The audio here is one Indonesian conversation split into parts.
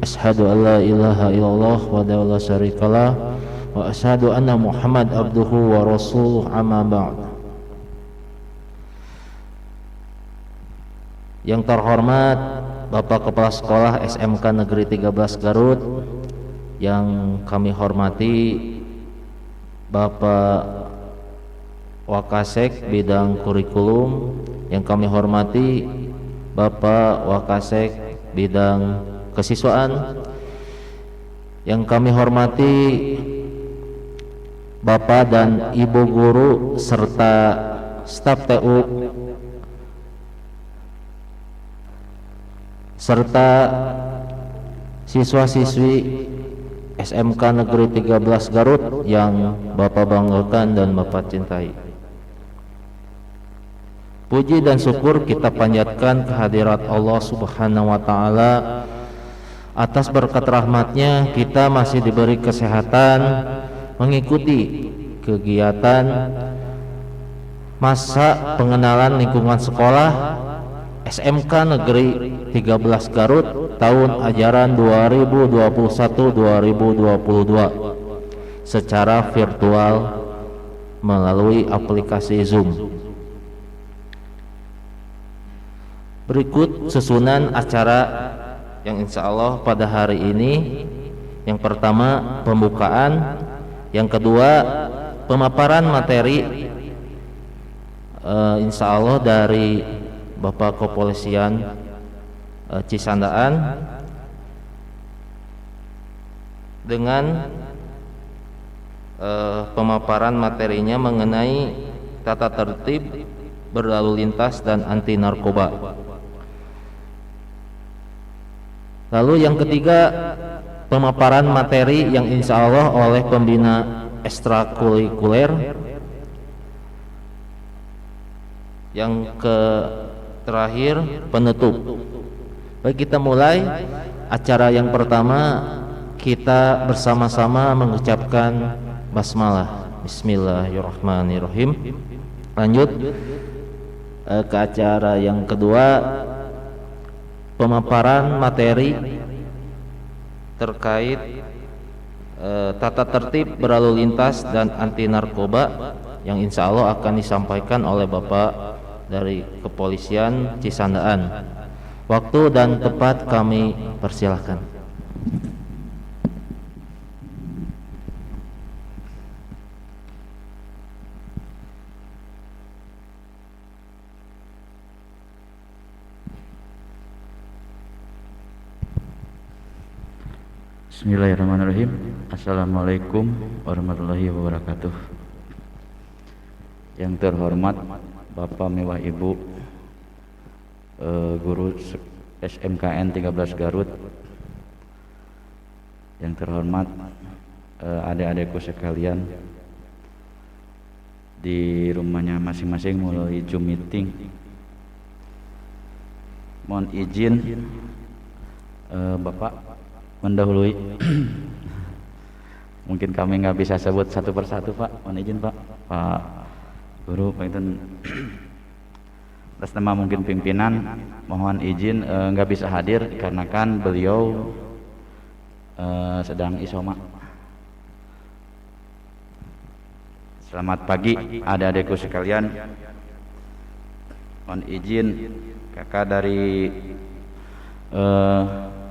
Asyhadu an la ilaha illallah wahdahu la syarikalah wa asyhadu anna Muhammad abduhu wa rasuluh amma ba'd. Yang terhormat Bapak Kepala Sekolah SMK Negeri 13 Garut, yang kami hormati Bapak Wakasek bidang kurikulum, yang kami hormati Bapak Wakasek bidang kesiswaan, yang kami hormati Bapak dan Ibu guru serta staf TU serta siswa-siswi SMK Negeri 13 Garut yang Bapak banggakan dan Bapak cintai. Puji dan syukur kita panjatkan kehadirat Allah Subhanahu wa Ta'ala. Atas berkat rahmatnya kita masih diberi kesehatan mengikuti kegiatan masa pengenalan lingkungan sekolah SMK Negeri 13 Garut tahun ajaran 2021-2022 secara virtual melalui aplikasi Zoom. Berikut susunan acara yang insya Allah pada hari ini. Yang pertama pembukaan, yang kedua pemaparan materi insya Allah dari Bapak Kepolisian Cisandaan dengan pemaparan materinya mengenai tata tertib berlalu lintas dan anti narkoba. Lalu yang ketiga pemaparan materi yang insya Allah oleh pembina ekstrakurikuler. Yang terakhir penutup. Baik, kita mulai acara yang pertama. Kita bersama-sama mengucapkan basmalah. Bismillahirrahmanirrahim. Lanjut ke acara yang kedua, pemaparan materi terkait tata tertib berlalu lintas dan anti narkoba yang insya Allah akan disampaikan oleh Bapak dari Kepolisian Cisandaan. Waktu dan tempat kami persilahkan. Bismillahirrahmanirrahim. Assalamualaikum warahmatullahi wabarakatuh. Yang terhormat Bapak Mewah Ibu guru SMKN 13 Garut, yang terhormat adik-adikku sekalian di rumahnya masing-masing melalui Zoom meeting. Mohon izin Bapak mendahului. Mungkin kami nggak bisa sebut satu persatu, Pak. Mohon izin, Pak Guru, Pak Inten. Atas nama mungkin pimpinan, mohon izin nggak bisa hadir karena kan beliau sedang isoma. Selamat pagi adik-adikku sekalian. Mohon izin kakak dari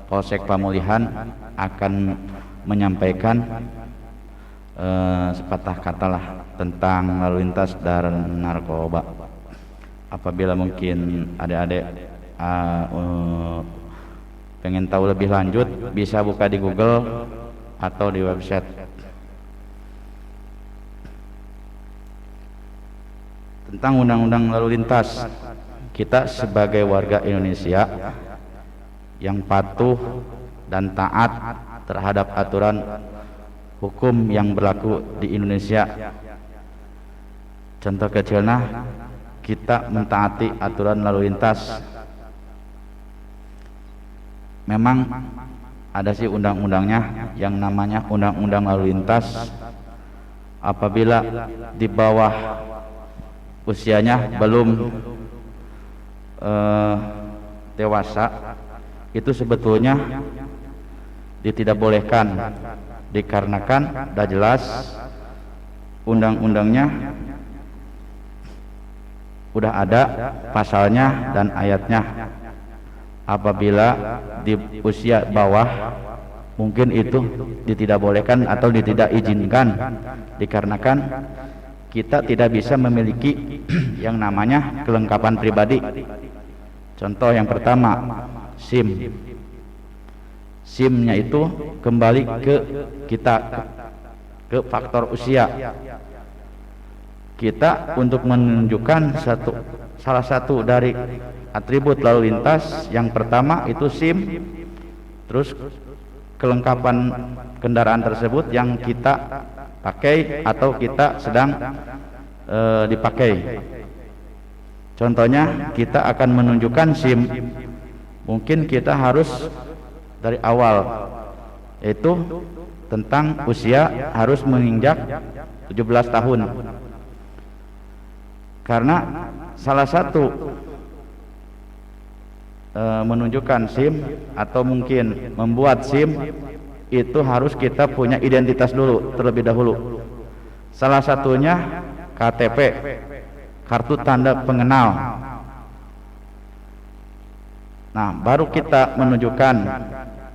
Polsek Pamulihan akan menyampaikan sepatah kata lah tentang lalu lintas dan narkoba. Apabila mungkin adik-adik pengen tahu lebih lanjut, bisa buka di Google atau di website. Tentang undang-undang lalu lintas, kita sebagai warga Indonesia yang patuh dan taat terhadap aturan hukum yang berlaku di Indonesia. Contoh kecilnya, kita mentaati aturan lalu lintas. Memang ada sih undang-undangnya yang namanya undang-undang lalu lintas. Apabila di bawah usianya belum dewasa, itu sebetulnya ditidakbolehkan dikarenakan sudah jelas undang-undangnya udah ada pasalnya dan ayatnya. Apabila di usia bawah mungkin itu ditidakbolehkan atau tidak izinkan dikarenakan kita tidak bisa memiliki yang namanya kelengkapan pribadi. Contoh yang pertama, SIM. SIM-nya itu kembali ke kita, ke faktor usia. Kita untuk menunjukkan salah satu dari atribut lalu lintas, yang pertama itu SIM, terus kelengkapan kendaraan tersebut yang kita pakai atau kita sedang dipakai. Contohnya kita akan menunjukkan SIM, mungkin kita harus dari awal, yaitu tentang usia harus menginjak 17 tahun. Karena salah satu menunjukkan SIM atau mungkin membuat SIM itu harus kita punya identitas dulu terlebih dahulu. Salah satunya KTP, kartu tanda pengenal. Nah, baru kita menunjukkan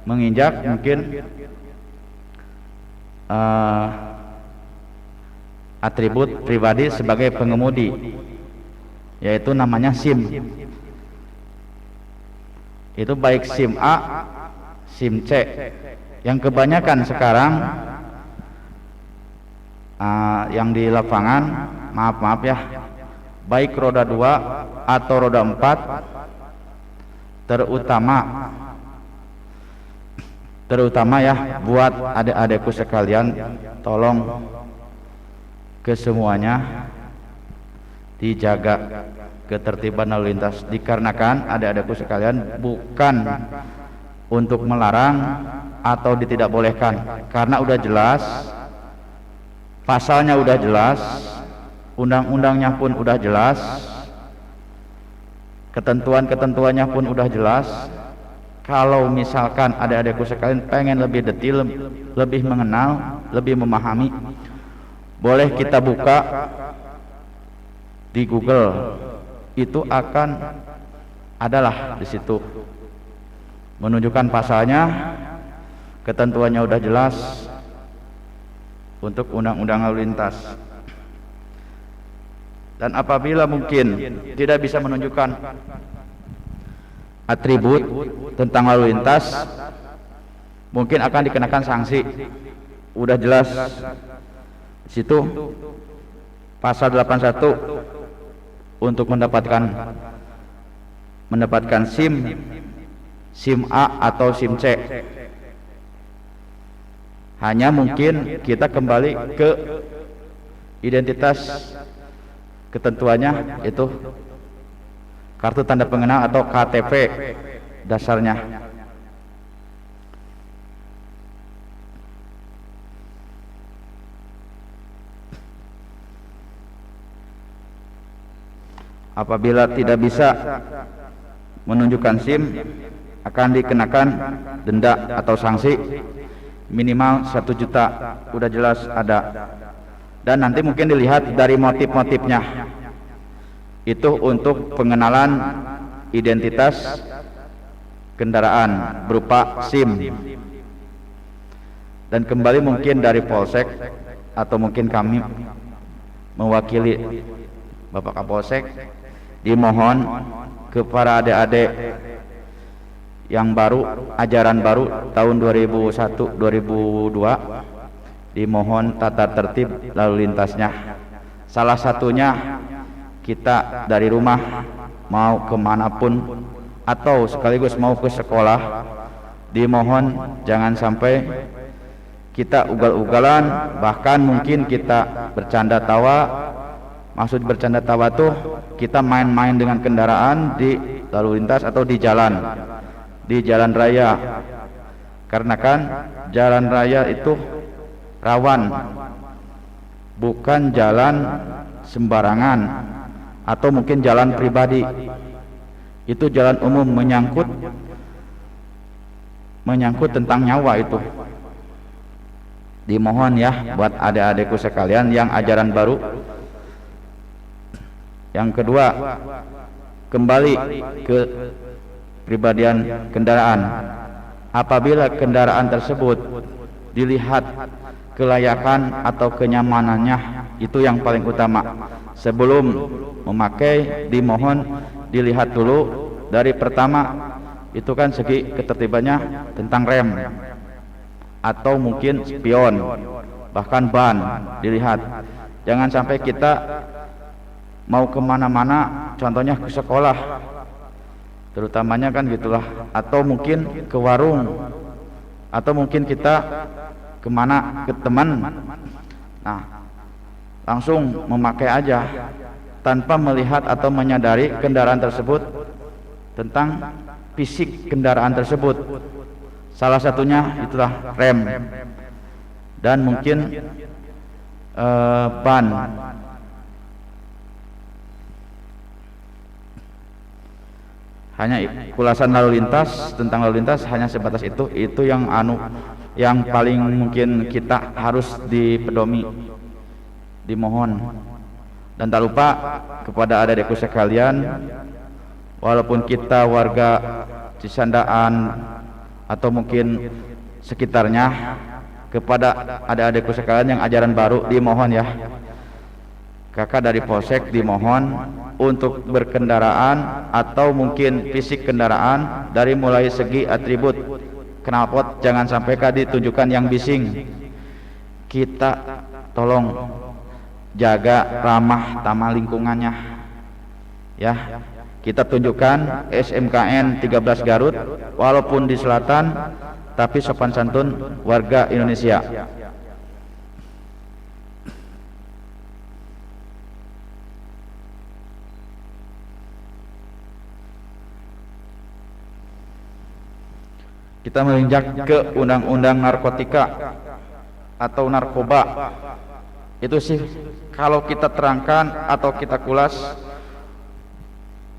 menginjak mungkin atribut pribadi sebagai pengemudi, yaitu namanya SIM. Itu baik SIM A, SIM C. Yang kebanyakan sekarang yang di lapangan, maaf ya, baik roda 2 atau roda 4, terutama ya buat adik-adikku sekalian, tolong kesemuanya dijaga ketertiban lalu lintas, dikarenakan adik-adikku sekalian bukan untuk melarang atau ditidakbolehkan, karena udah jelas pasalnya, udah jelas undang-undangnya pun udah jelas, ketentuan-ketentuannya pun udah jelas. Kalau misalkan adik-adikku sekalian pengen lebih detail, lebih mengenal, lebih memahami, boleh kita buka di Google, itu akan adalah di situ menunjukkan pasalnya, ketentuannya udah jelas untuk undang-undang lalu lintas. Dan apabila mungkin tidak bisa menunjukkan atribut tentang lalu lintas, mungkin akan dikenakan sanksi. Udah jelas di situ pasal 81 untuk mendapatkan SIM A atau SIM C. Hanya mungkin kita kembali ke identitas, ketentuannya itu kartu tanda pengenal atau KTP dasarnya. Apabila tidak bisa menunjukkan SIM, akan dikenakan denda atau sanksi minimal 1 juta, udah jelas ada. Dan nanti mungkin dilihat dari motif-motifnya, itu untuk pengenalan identitas kendaraan berupa SIM. Dan kembali mungkin dari Polsek atau mungkin kami mewakili Bapak Kapolsek, dimohon kepada adik-adik yang baru, ajaran baru tahun 2001-2002, dimohon tata tertib lalu lintasnya. Salah satunya kita dari rumah mau kemanapun atau sekaligus mau ke sekolah, dimohon jangan sampai kita ugal-ugalan, bahkan mungkin kita bercanda tawa. Maksud bercanda tawa tuh kita main-main dengan kendaraan di lalu lintas atau di jalan raya. Karena kan jalan raya itu rawan, bukan jalan sembarangan atau mungkin jalan pribadi. Itu jalan umum, menyangkut menyangkut tentang nyawa itu. Dimohon ya buat adik-adikku sekalian yang ajaran baru. Yang kedua, kembali ke pribadian kendaraan. Apabila kendaraan tersebut dilihat kelayakan atau kenyamanannya, itu yang paling utama. Sebelum memakai, dimohon dilihat dulu dari pertama itu kan segi ketertibannya tentang rem atau mungkin spion, bahkan ban dilihat. Jangan sampai kita mau kemana-mana, contohnya ke sekolah terutamanya kan gitulah, atau mungkin ke warung, atau mungkin kita kemana ke teman, nah langsung memakai aja tanpa melihat atau menyadari kendaraan tersebut tentang fisik kendaraan tersebut. Salah satunya itulah rem dan mungkin ban. Hanya ulasan lalu lintas, tentang lalu lintas hanya sebatas itu yang yang paling mungkin kita harus dipedomi, dimohon. Dan tak lupa kepada adik-adikku sekalian, walaupun kita warga Cisandaan atau mungkin sekitarnya, kepada adik-adikku sekalian yang ajaran baru, dimohon ya, kakak dari Polsek dimohon untuk berkendaraan atau mungkin fisik kendaraan, dari mulai segi atribut knalpot jangan sampai ditunjukkan yang bising. Kita tolong jaga ramah tamah lingkungannya ya. Kita tunjukkan SMKN 13 Garut walaupun di selatan, tapi sopan santun warga Indonesia. Kita menginjak ke undang-undang narkotika atau narkoba. Itu sih kalau kita terangkan atau kita kulas,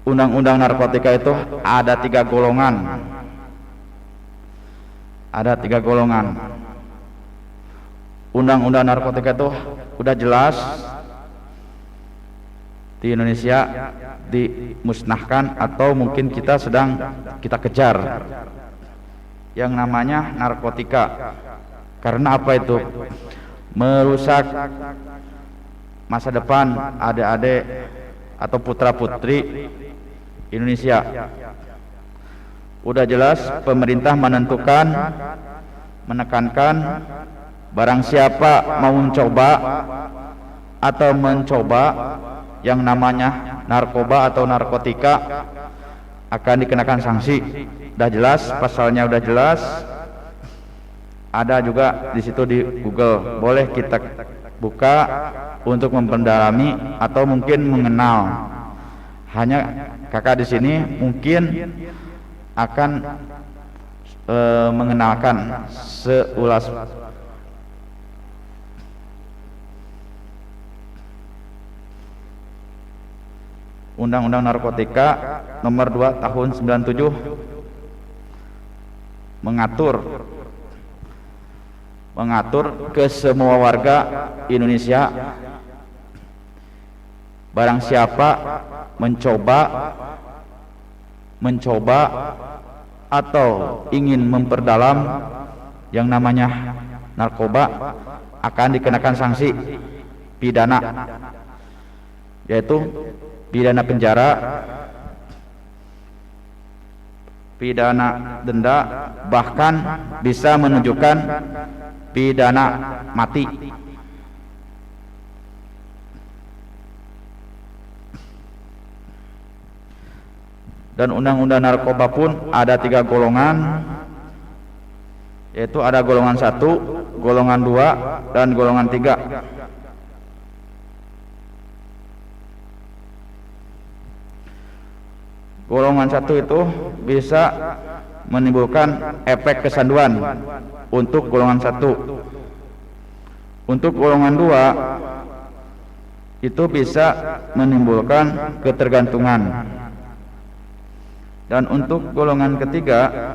undang-undang narkotika itu ada 3 golongan. Ada 3 golongan. Undang-undang narkotika itu udah jelas di Indonesia dimusnahkan atau mungkin kita sedang kita kejar yang namanya narkotika. Karena apa itu? Merusak masa depan adik-adik atau putra-putri Indonesia. Udah jelas pemerintah menentukan, menekankan barang siapa mau mencoba atau mencoba yang namanya narkoba atau narkotika akan dikenakan sanksi. Udah jelas, pasalnya udah jelas. Ada juga di situ di Google, boleh kita buka untuk mempendalami atau mungkin mengenal. Hanya kakak di sini mungkin akan mengenalkan seulas. Undang-Undang Narkotika nomor 2 tahun 97 mengatur ke semua warga Indonesia, barang siapa mencoba atau ingin memperdalam yang namanya narkoba akan dikenakan sanksi pidana, yaitu pidana penjara, pidana denda, bahkan bisa menunjukkan pidana mati. Dan undang-undang narkoba pun ada 3 golongan, yaitu ada golongan 1, golongan 2, dan golongan 3. Golongan 1 itu bisa menimbulkan efek kesanduan untuk golongan 1. Untuk golongan 2 itu bisa menimbulkan ketergantungan. Dan untuk golongan ketiga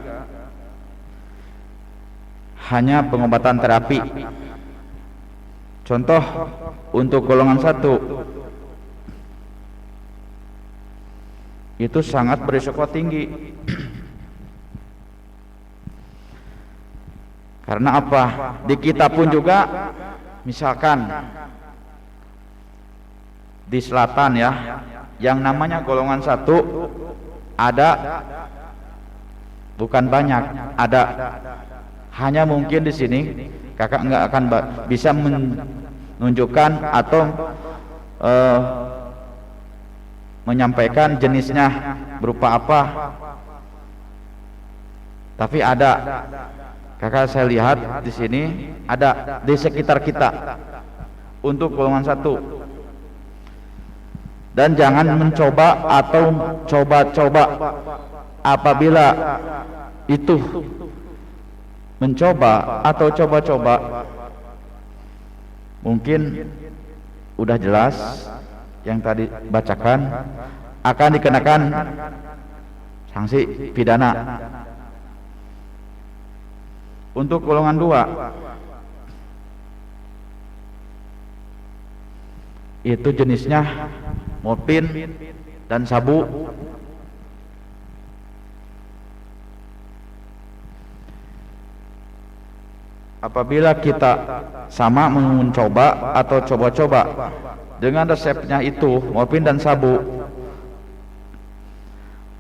hanya pengobatan terapi. Contoh untuk golongan 1 itu sangat berisiko tinggi. Karena apa? Di kita pun juga, misalkan di selatan ya, yang namanya golongan 1 ada, bukan banyak, ada. Hanya mungkin di sini kakak nggak akan bisa menunjukkan atau menyampaikan jenisnya berupa apa, tapi ada. Kakak saya lihat di sini ada di sekitar kita untuk golongan 1. Dan jangan mencoba atau coba-coba. Apabila itu mencoba atau coba-coba, mungkin udah jelas yang tadi bacakan, akan dikenakan sanksi pidana. Untuk golongan 2 itu jenisnya morfin dan sabu. Apabila kita sama mencoba atau coba-coba dengan resepnya itu morfin dan sabu,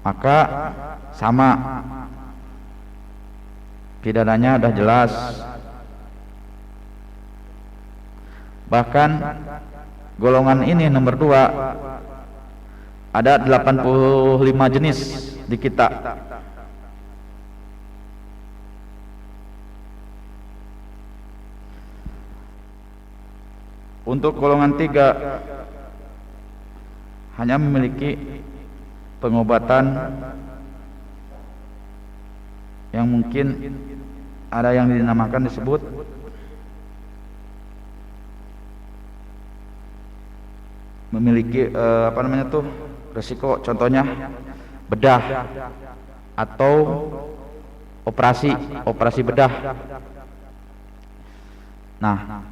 maka sama pidananya udah jelas. Bahkan golongan ini nomor 2 ada 85 jenis di kita. Untuk golongan 3 hanya memiliki pengobatan yang mungkin ada yang dinamakan disebut memiliki resiko, contohnya bedah atau operasi bedah. Nah,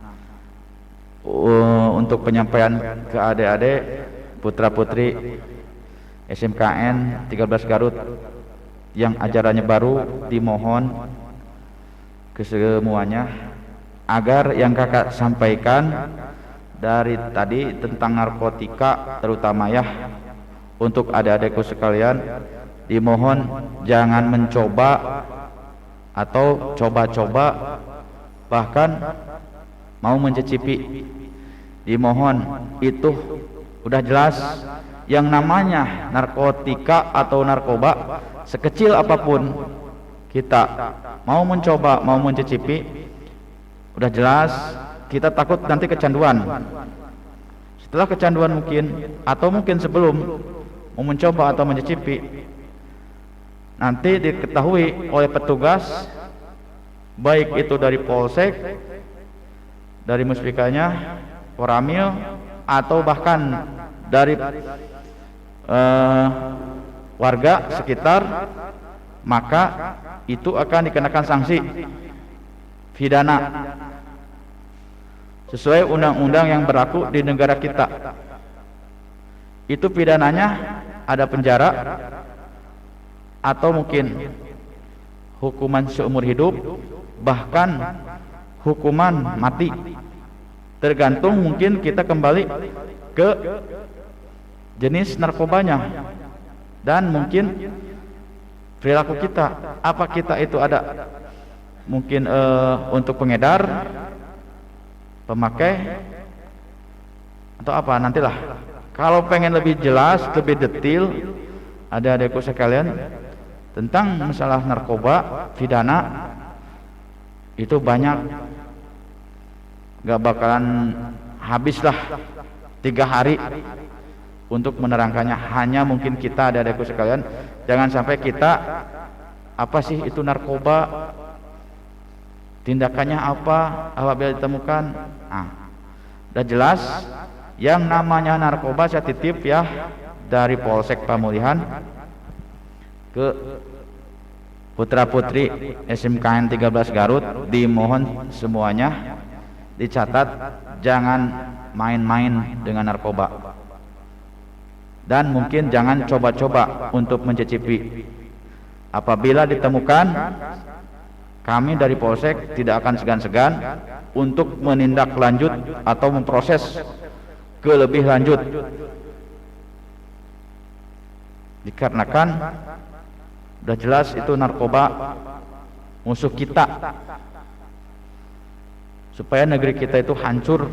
untuk penyampaian ke adik-adik putra putri SMKN 13 Garut yang ajarannya baru, dimohon ke semuanya agar yang kakak sampaikan dari tadi tentang narkotika, terutama ya untuk adik-adikku sekalian, dimohon jangan mencoba atau coba-coba, bahkan mau mencicipi. Dimohon, itu udah jelas yang namanya narkotika atau narkoba, sekecil apapun kita mau mencoba, mau mencicipi, udah jelas kita takut nanti kecanduan. Setelah kecanduan mungkin, atau mungkin sebelum mau mencoba atau mencicipi, nanti diketahui oleh petugas, baik itu dari polsek, dari muspikanya, Koramil, atau bahkan dari warga sekitar, maka itu akan dikenakan sanksi pidana sesuai undang-undang yang berlaku di negara kita. Itu pidananya ada penjara atau mungkin hukuman seumur hidup, bahkan hukuman mati, tergantung mungkin kita kembali ke jenis narkobanya dan mungkin perilaku kita. Apa kita itu ada mungkin untuk pengedar, pemakai, atau apa, nantilah. Kalau pengen lebih jelas, lebih detail, ada adekku sekalian, tentang masalah narkoba, pidana, itu banyak, gak bakalan habislah 3 hari untuk menerangkannya. Hanya mungkin kita, ada adekku sekalian, jangan sampai kita, apa sih itu narkoba, tindakannya apa apabila ditemukan. Udah jelas yang namanya narkoba. Saya titip ya dari Polsek Pamulihan ke putra-putri SMKN 13 Garut dimohon semuanya dicatat jangan main-main dengan narkoba. Dan mungkin jangan coba-coba untuk mencicipi. Apabila ditemukan, kami dari Polsek tidak akan segan-segan untuk menindaklanjut atau memproses ke lebih lanjut. Dikarenakan sudah jelas itu narkoba musuh kita. Supaya negeri kita itu hancur.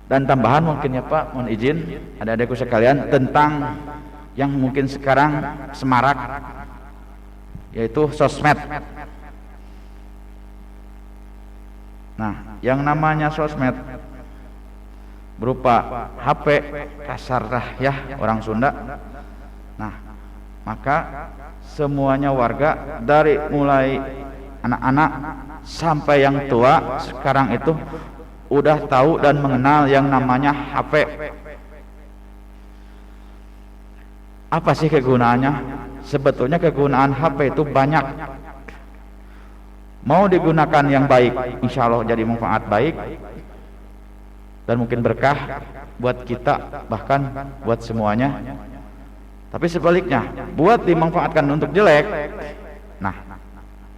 Dan tambahan mungkin ya Pak, mohon izin adik-adikku sekalian tentang yang mungkin sekarang semarak, yaitu sosmed. Nah, yang namanya sosmed berupa HP, kasar lah ya orang Sunda. Nah, maka semuanya warga dari mulai anak-anak sampai yang tua sekarang itu udah tahu dan mengenal yang namanya HP. Apa sih kegunaannya? Sebetulnya kegunaan HP itu banyak. Mau digunakan yang baik, insya Allah jadi manfaat baik dan mungkin berkah buat kita, bahkan buat semuanya. Tapi sebaliknya, buat dimanfaatkan untuk jelek, nah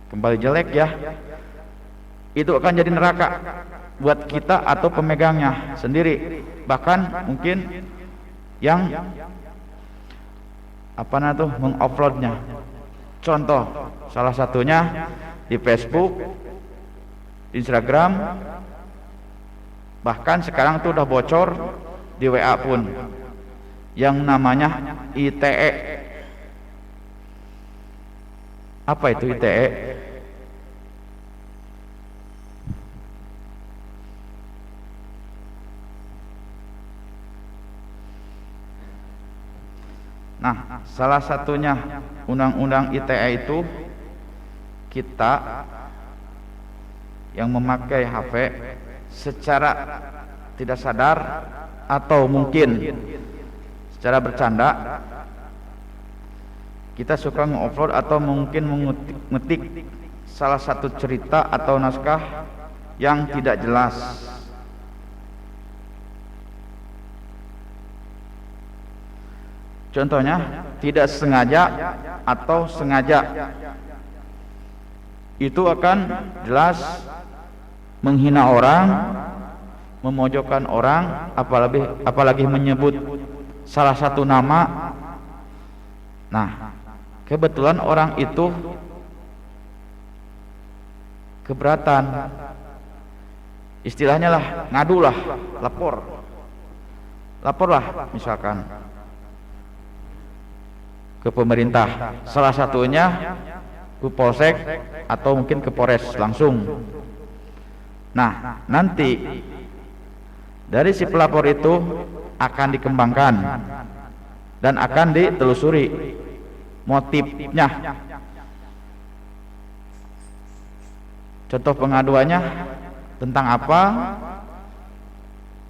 kembali jelek ya, itu akan jadi neraka buat kita atau pemegangnya sendiri. Bahkan mungkin yang menguploadnya. Contoh salah satunya di Facebook, Instagram, bahkan sekarang tuh udah bocor di WA pun yang namanya ITE. Apa itu ITE? Nah, salah satunya undang-undang ITE itu kita yang memakai HP secara tidak sadar atau mungkin secara bercanda kita suka nge-upload atau mungkin mengetik salah satu cerita atau naskah yang tidak jelas. Contohnya tidak sengaja atau sengaja, itu akan jelas menghina orang, memojokkan orang, apalagi menyebut salah satu nama. Nah, kebetulan orang itu keberatan, istilahnya lah ngadulah, laporlah misalkan ke pemerintah, salah satunya ke Polsek atau mungkin ke Polres langsung. Nah, nanti dari si pelapor itu akan dikembangkan dan akan ditelusuri motifnya. Contoh pengaduannya tentang apa?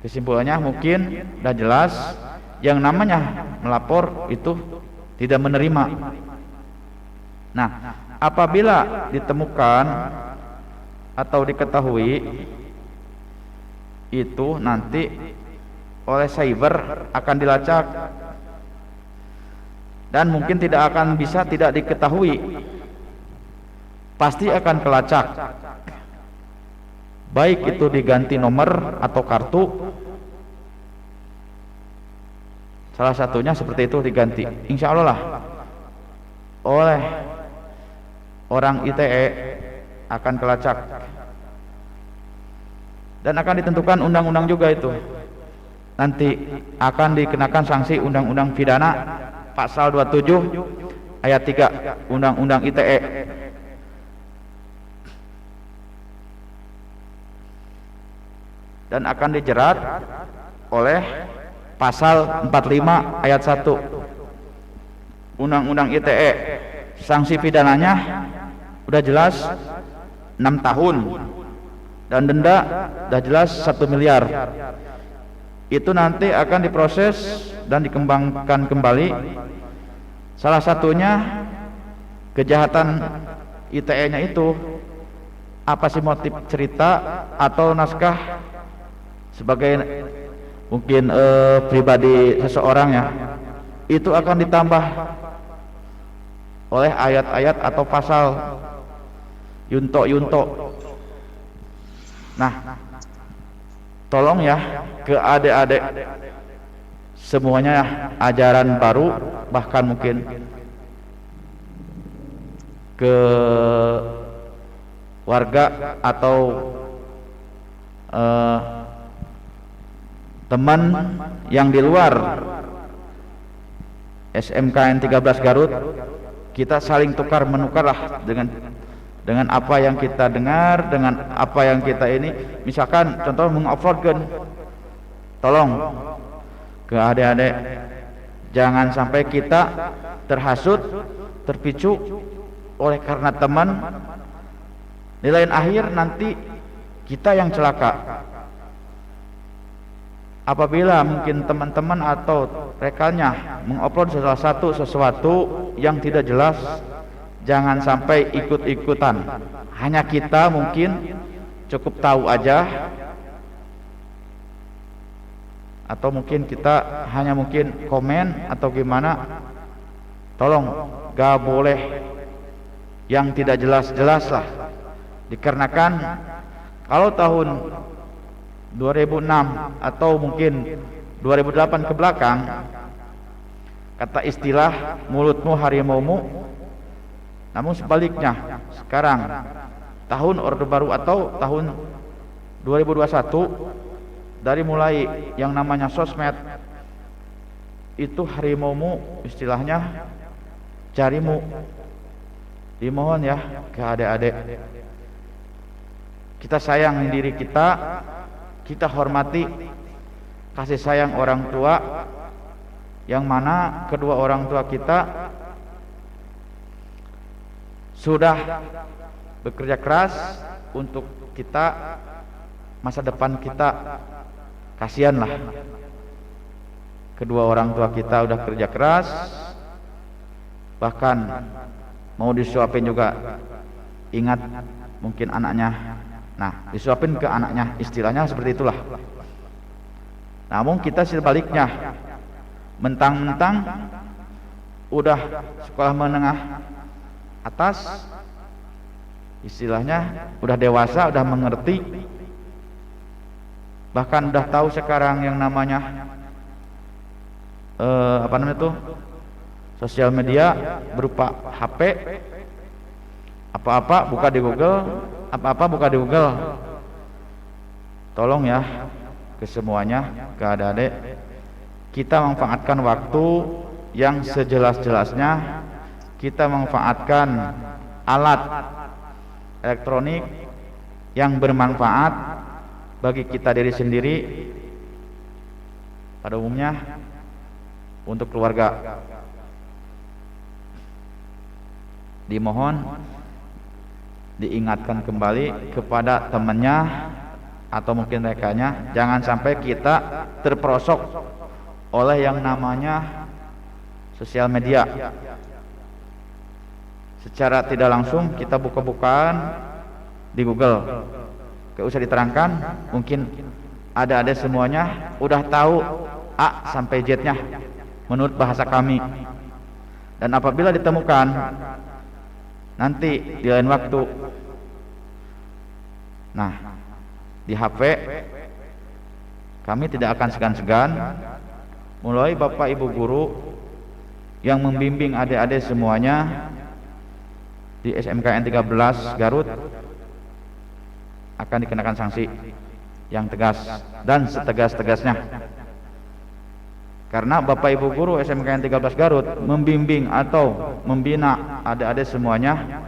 Kesimpulannya mungkin sudah jelas, yang namanya melapor itu tidak menerima. Nah, apabila ditemukan atau diketahui itu nanti oleh cyber akan dilacak dan mungkin tidak akan bisa tidak diketahui, pasti akan kelacak, baik itu diganti nomor atau kartu. Salah satunya seperti itu diganti, insya Allah lah oleh orang ITE akan kelacak dan akan ditentukan undang-undang juga itu. Nanti akan dikenakan sanksi undang-undang pidana pasal 27 ayat 3 undang-undang ITE. Dan akan dijerat oleh pasal 45 ayat 1 undang-undang ITE. Sanksi pidananya udah jelas 6 tahun dan denda udah jelas 1 miliar. itu nanti akan diproses dan dikembangkan kembali. Salah satunya kejahatan ITE-nya itu apa sih motif cerita atau naskah sebagai mungkin pribadi seseorang ya, itu akan ditambah oleh ayat-ayat atau pasal yunto. Nah, tolong ya ke adik-adik semuanya ya, ajaran baru bahkan mungkin ke warga atau teman yang di luar SMKN 13 Garut, kita saling tukar menukarlah dengan apa yang kita dengar, dengan apa yang kita ini. Misalkan contoh menguploadkan, tolong ke adik-adik jangan sampai kita terhasut, terpicu oleh karena teman, nilai akhir nanti kita yang celaka. Apabila mungkin teman-teman atau rekannya mengupload sesuatu yang tidak jelas, jangan sampai ikut-ikutan. Hanya kita mungkin cukup tahu aja, atau mungkin kita hanya mungkin komen atau gimana. Tolong gak boleh yang tidak jelas-jelas lah, dikarenakan kalau tahun 2006 atau mungkin 2008 ke belakang, kata istilah mulutmu harimaumu. Namun sebaliknya sekarang tahun Orde Baru atau tahun 2021, dari mulai yang namanya sosmed itu harimaumu, istilahnya jarimu. Dimohon ya ke adik-adik, kita sayang diri kita, kita hormati, kasih sayang orang tua, yang mana kedua orang tua kita sudah bekerja keras untuk kita, masa depan kita. Kasihanlah kedua orang tua kita udah kerja keras, bahkan mau disuapin juga ingat mungkin anaknya. Nah, disuapin ke anaknya, istilahnya seperti itulah. Namun kita sebaliknya, mentang-mentang udah sekolah menengah atas, istilahnya udah dewasa, udah mengerti, bahkan udah tahu sekarang yang namanya apa namanya itu sosial media berupa HP, apa-apa buka di Google, apa-apa buka di Google. Tolong ya ke semuanya, ke adik-adik, kita manfaatkan waktu yang sejelas-jelasnya. Kita manfaatkan alat elektronik yang bermanfaat bagi kita diri sendiri, pada umumnya untuk keluarga. Dimohon diingatkan kembali kepada temannya atau mungkin rekannya, jangan sampai kita terperosok oleh yang namanya sosial media. Secara tidak langsung kita buka-bukaan di Google, gak usah diterangkan, mungkin ada semuanya udah tahu A sampai Z-nya menurut bahasa kami. Dan apabila ditemukan nanti di lain waktu, nah di HP, kami tidak akan segan-segan, mulai Bapak Ibu guru yang membimbing adik-adik semuanya di SMKN 13 Garut akan dikenakan sanksi yang tegas dan setegas-tegasnya. Karena Bapak Ibu guru SMKN 13 Garut membimbing atau membina adik-adik semuanya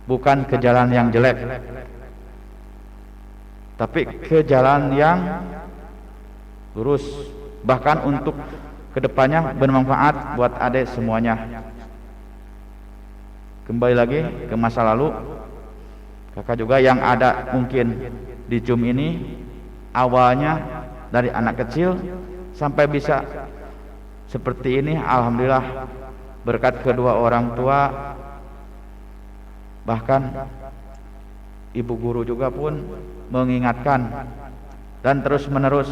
bukan ke jalan yang jelek, tapi ke jalan yang lurus, bahkan untuk kedepannya bermanfaat buat adik semuanya. Kembali lagi ke masa lalu, kakak juga yang ada mungkin di Zoom ini, awalnya dari anak kecil sampai bisa seperti ini. Alhamdulillah berkat kedua orang tua, bahkan ibu guru juga pun mengingatkan dan terus menerus.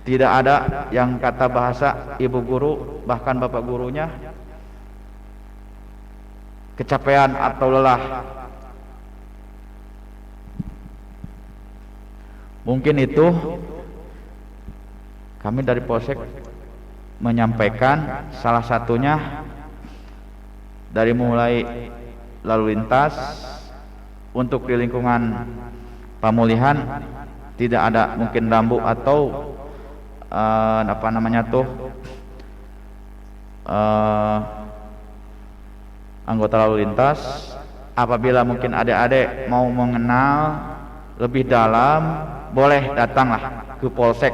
Tidak ada yang kata bahasa ibu guru bahkan bapak gurunya kecapean atau lelah. Mungkin itu kami dari Polsek menyampaikan, salah satunya dari mulai lalu lintas untuk di lingkungan pemulihan tidak ada mungkin rambu atau apa namanya tuh anggota lalu lintas. Apabila mungkin adik-adik mau mengenal lebih dalam, boleh datanglah ke Polsek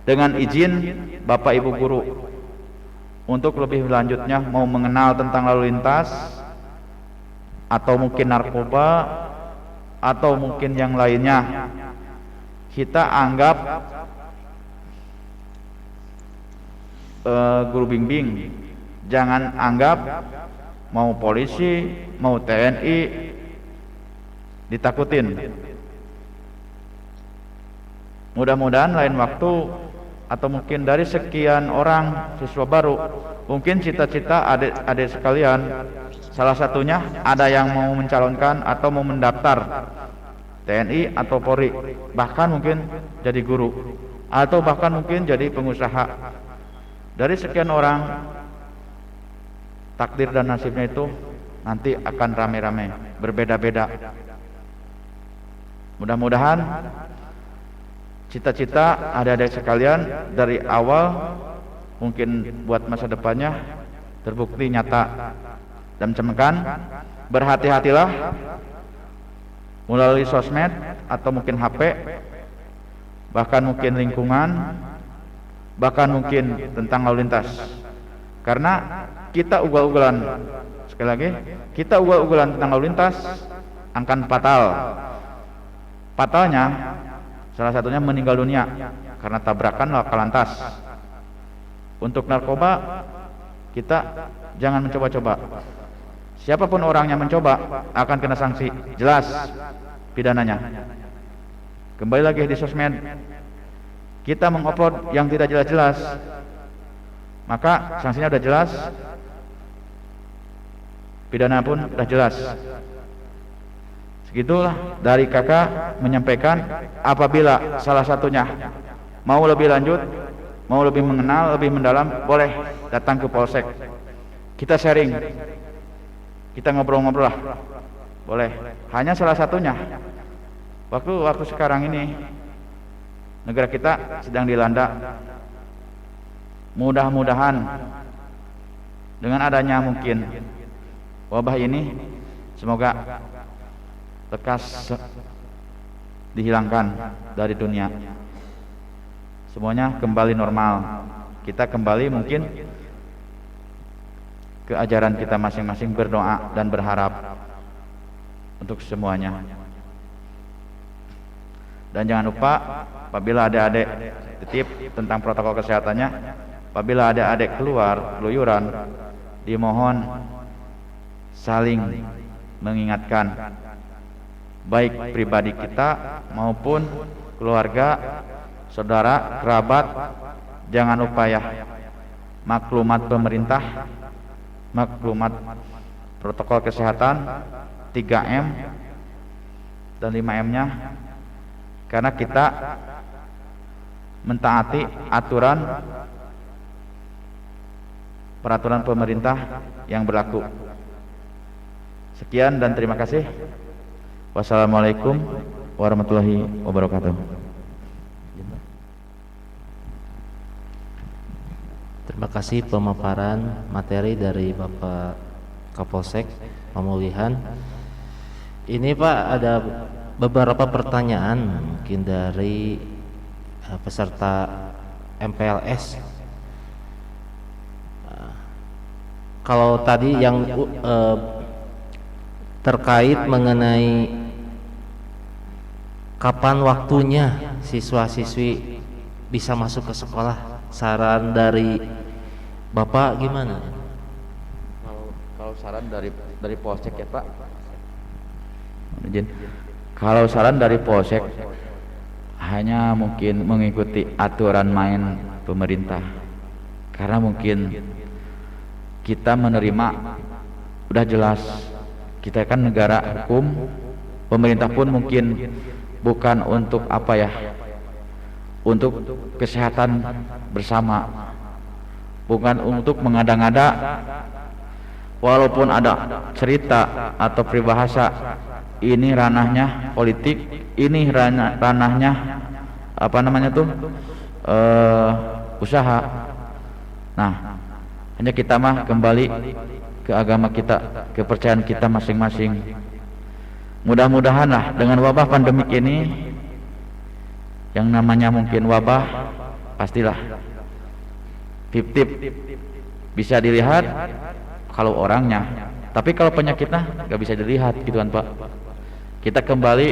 dengan izin Bapak Ibu guru. Untuk lebih lanjutnya mau mengenal tentang lalu lintas atau mungkin narkoba atau mungkin yang lainnya, kita anggap guru bimbing. Jangan anggap mau polisi, mau TNI ditakutin. Mudah-mudahan lain waktu atau mungkin dari sekian orang siswa baru, mungkin cita-cita adik-adik sekalian salah satunya ada yang mau mencalonkan atau mau mendaftar TNI atau Polri, bahkan mungkin jadi guru atau bahkan mungkin jadi pengusaha. Dari sekian orang, takdir dan nasibnya itu nanti akan rame-rame, berbeda-beda. Mudah-mudahan cita-cita adik-adik sekalian dari awal mungkin buat masa depannya terbukti nyata. Dan camkan, berhati-hatilah melalui sosmed atau mungkin HP, bahkan mungkin lingkungan, bahkan mungkin tentang lalu lintas. Karena kita ugal-ugalan, sekali lagi, kita ugal-ugalan tentang lalu lintas akan fatal. Fatalnya salah satunya meninggal dunia karena tabrakan laka lantas. Untuk narkoba kita jangan mencoba-coba. Siapapun orang yang mencoba akan kena sanksi, jelas pidananya. Kembali lagi di sosmed, kita mengupload yang tidak jelas-jelas, maka sanksinya sudah jelas, pidana pun sudah jelas. Segitulah dari kakak menyampaikan, apabila salah satunya mau lebih lanjut, mau lebih mengenal, lebih mendalam, boleh datang ke Polsek. Kita sharing, kita ngobrol-ngobrol lah, boleh. Hanya salah satunya. Waktu sekarang ini negara kita sedang dilanda. Mudah-mudahan dengan adanya mungkin wabah ini, semoga lekas dihilangkan dari dunia. Semuanya kembali normal. Kita kembali mungkin ke ajaran kita masing-masing, berdoa dan berharap untuk semuanya. Dan jangan lupa, apabila adik-adik titip tentang protokol kesehatannya, apabila adik-adik keluar keluyuran, dimohon saling mengingatkan, baik pribadi kita maupun keluarga, saudara, kerabat. Jangan lupa ya, maklumat pemerintah, maklumat protokol kesehatan 3M dan 5M-nya, karena kita mentaati aturan peraturan pemerintah yang berlaku. Sekian dan terima kasih. Wassalamualaikum warahmatullahi wabarakatuh. Terima kasih pemaparan materi dari Bapak Kapolsek Pemulihan. Ini Pak, ada beberapa pertanyaan mungkin dari peserta MPLS. Kalau tadi yang terkait mengenai kapan waktunya siswa-siswi bisa masuk ke sekolah? Saran dari Bapak gimana? Kalau saran dari Polsek ya Pak, izin. Kalau saran dari Polsek hanya mungkin mengikuti aturan main pemerintah, karena mungkin kita menerima udah jelas kita kan negara hukum, pemerintah pun mungkin bukan untuk apa ya, untuk kesehatan bersama, bukan untuk mengada-ngada. Walaupun ada cerita atau peribahasa ini ranahnya politik, ini ranahnya apa namanya tuh usaha. Nah, hanya kita mah kembali ke agama kita, kepercayaan kita masing-masing. Mudah-mudahan lah dengan wabah pandemik ini, yang namanya mungkin wabah pastilah tip-tip bisa dilihat kalau orangnya, tapi kalau penyakitnya nggak bisa dilihat gitu kan Pak. Kita kembali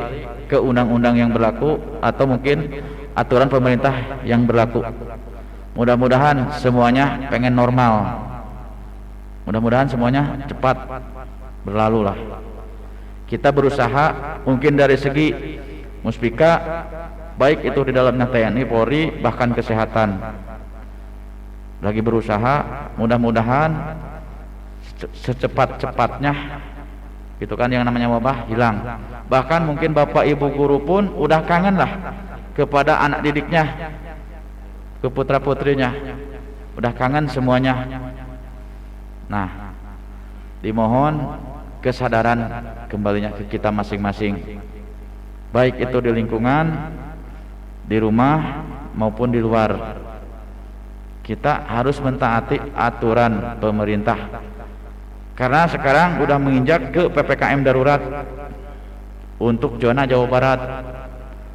ke undang-undang yang berlaku atau mungkin aturan pemerintah yang berlaku. Mudah-mudahan semuanya pengen normal, mudah-mudahan semuanya cepat berlalu lah. Kita berusaha mungkin dari segi muspika, baik itu di dalamnya TNI, Polri, bahkan kesehatan, lagi berusaha mudah-mudahan secepat-cepatnya gitu kan yang namanya wabah hilang. Bahkan mungkin bapak ibu guru pun udah kangen lah kepada anak didiknya, ke putra putrinya, udah kangen semuanya. Nah, dimohon kesadaran kembalinya ke kita masing-masing, baik itu di lingkungan, di rumah maupun di luar. Kita harus mentaati aturan pemerintah, karena sekarang udah menginjak ke PPKM darurat untuk zona Jawa Barat.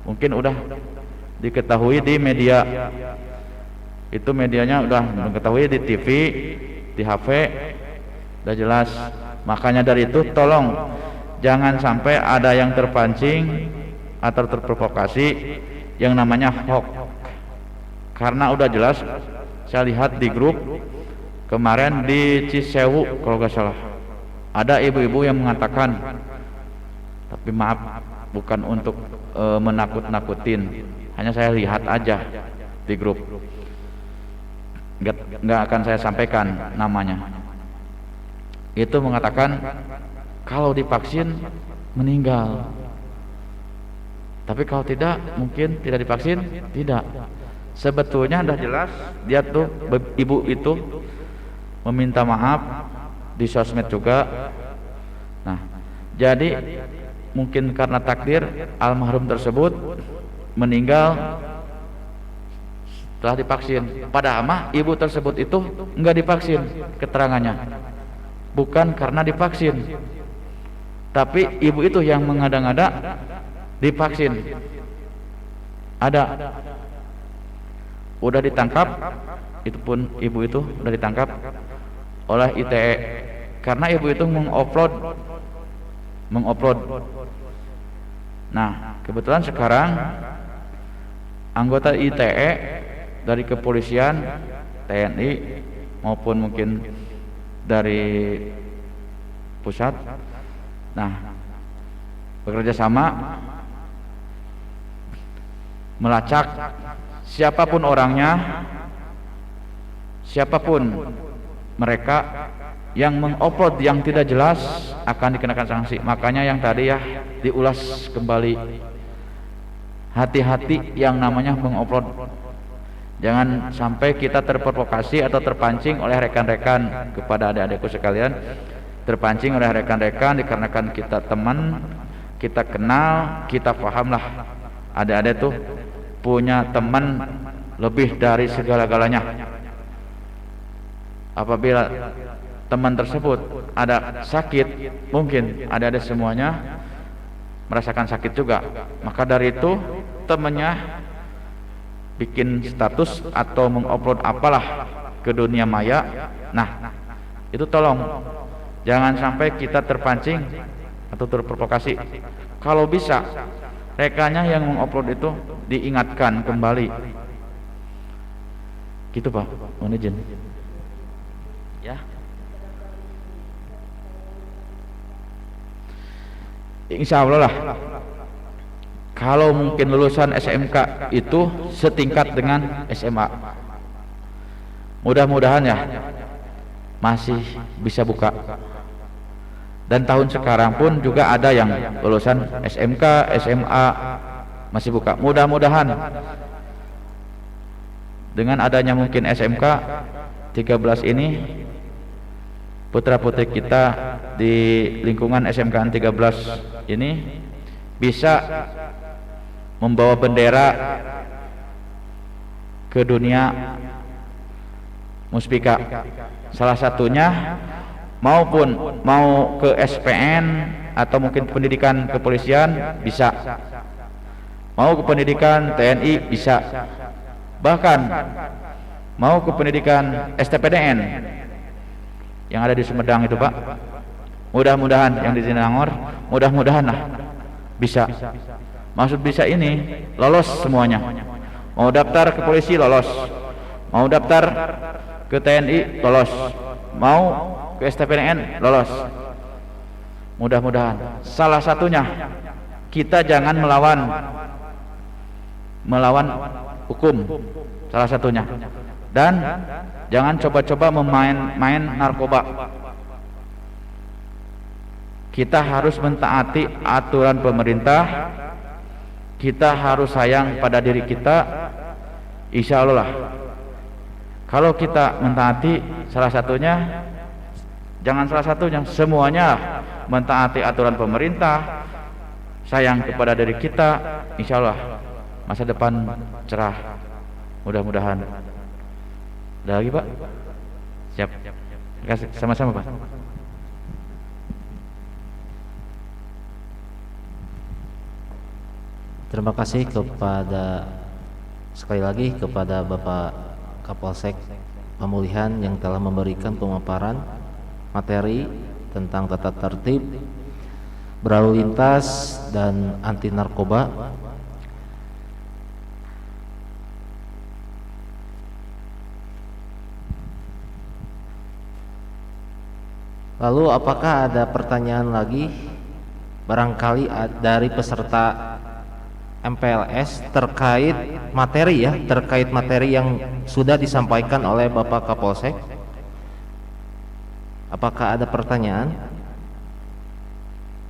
Mungkin udah diketahui di media, itu medianya udah mengetahui di TV, di HP, udah jelas. Makanya dari itu tolong jangan sampai ada yang terpancing atau terprovokasi yang namanya hoax, karena udah jelas. Saya lihat di grup kemarin di Cisewu kalau nggak salah, ada ibu-ibu yang mengatakan, tapi maaf bukan untuk menakut-nakutin, hanya saya lihat aja di grup, nggak akan saya sampaikan namanya. Itu mengatakan kalau divaksin meninggal, tapi kalau tidak mungkin tidak divaksin tidak. Sebetulnya sudah jelas, dia tuh ibu itu meminta maaf di sosmed juga. Nah, jadi mungkin karena takdir almarhum tersebut meninggal setelah divaksin. Padahal mah ibu tersebut itu enggak divaksin, keterangannya bukan karena divaksin, tapi ibu itu yang mengada-ngada divaksin. Ada, udah ditangkap, itu pun ibu itu udah ditangkap oleh ITE karena ibu itu mengupload. Nah, kebetulan sekarang anggota ITE dari kepolisian, TNI maupun mungkin dari pusat, nah bekerja sama melacak siapapun orangnya, siapapun mereka yang mengupload yang tidak jelas akan dikenakan sanksi. Makanya yang tadi ya diulas kembali, hati-hati yang namanya mengupload. Jangan sampai kita terprovokasi atau terpancing oleh rekan-rekan. Kepada adik-adikku sekalian, terpancing oleh rekan-rekan dikarenakan kita teman, kita kenal, kita pahamlah. Adik-adik tuh punya teman lebih dari segala-galanya. Apabila teman tersebut ada sakit, mungkin adik-adik semuanya merasakan sakit juga, maka dari itu temannya bikin status atau mengupload apalah ke dunia maya. Nah, itu tolong jangan sampai kita terpancing atau terprovokasi. Kalau bisa rekanya yang mengupload itu diingatkan kembali. Gitu Pak, mohon izin. Ya. Insya Allah lah. Kalau mungkin lulusan SMK itu setingkat dengan SMA, mudah-mudahan ya masih bisa buka. Dan tahun sekarang pun juga ada yang lulusan SMK, SMA masih buka. Mudah-mudahan dengan adanya mungkin SMK 13 ini, putra-putri kita di lingkungan SMK 13 ini bisa membawa bendera ke dunia muspika. Salah satunya maupun mau ke SPN atau mungkin pendidikan kepolisian bisa, mau ke pendidikan TNI bisa, bahkan mau ke pendidikan STPDN yang ada di Sumedang itu Pak. Mudah-mudahan yang di Sinangor, mudah-mudahan lah bisa. Maksud bisa ini lolos semuanya. Mau daftar ke polisi lolos, mau daftar ke TNI lolos, mau ke STPDN lolos. Mudah-mudahan. Salah satunya kita jangan melawan hukum, salah satunya. Dan jangan coba-coba main narkoba. Kita harus mentaati aturan pemerintah. Kita harus sayang pada diri kita. Insya Allah lah. Kalau kita mentaati salah satunya, jangan salah satunya, semuanya mentaati aturan pemerintah, sayang kepada diri kita, insya Allah masa depan cerah. Mudah-mudahan. Ada lagi Pak? Siap. Terima kasih. Sama-sama Pak. Terima kasih sekali lagi kepada Bapak Kapolsek Pemulihan yang telah memberikan pemaparan materi tentang tata tertib berlalu lintas dan anti narkoba. Lalu apakah ada pertanyaan lagi barangkali dari peserta MPLS terkait materi yang sudah disampaikan oleh Bapak Kapolsek? Apakah ada pertanyaan?